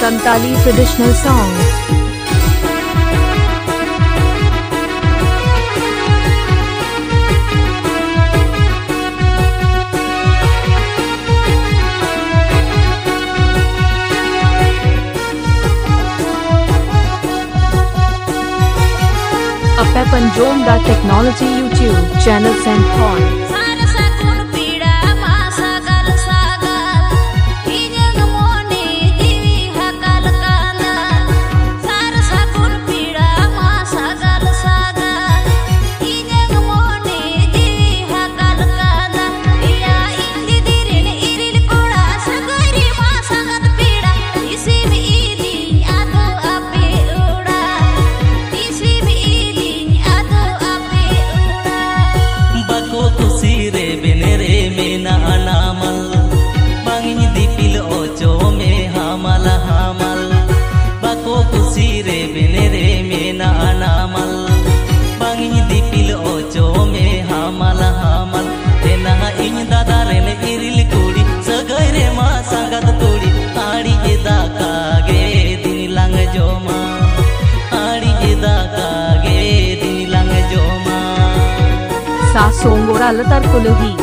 Santali traditional song. Ape Panjom da Technology YouTube channel and phone. Sa songgora latar kuluhi.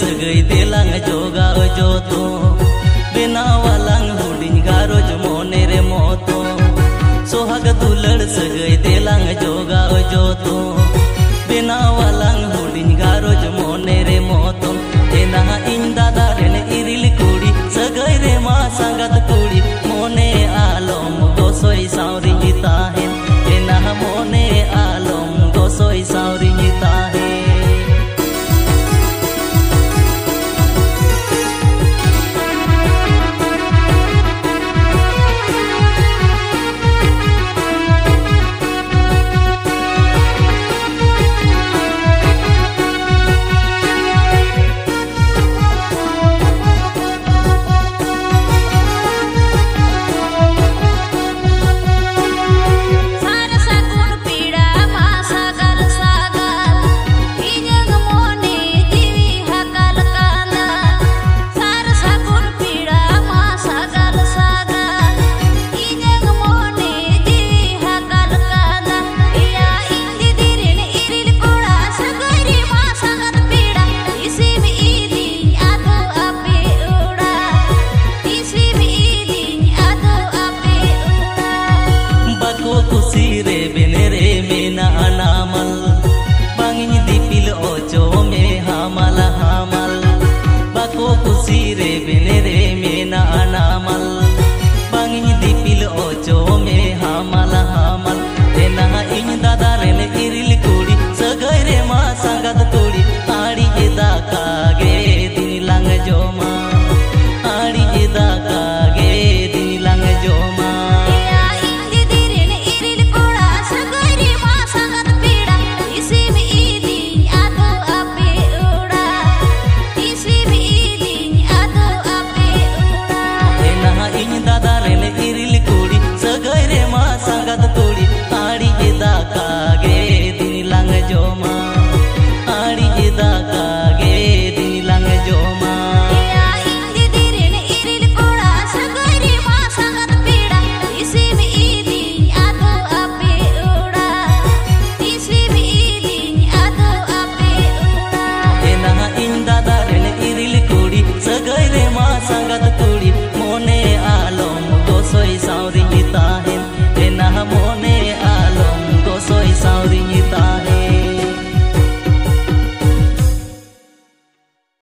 सगई देलांग जोगा जोतो बेनावालांग हुडिंग गारोज मोने रे मोतो सोहाग दुलड़ सगई देलांग जोगा जोतो बेनावालांग हुडिंग गारोज मोने रे मोतो एना इन दादा रेन इरिल कुड़ी सगई रे मा संगत कुड़ी मोने आलोम गोसोई सावरी गीता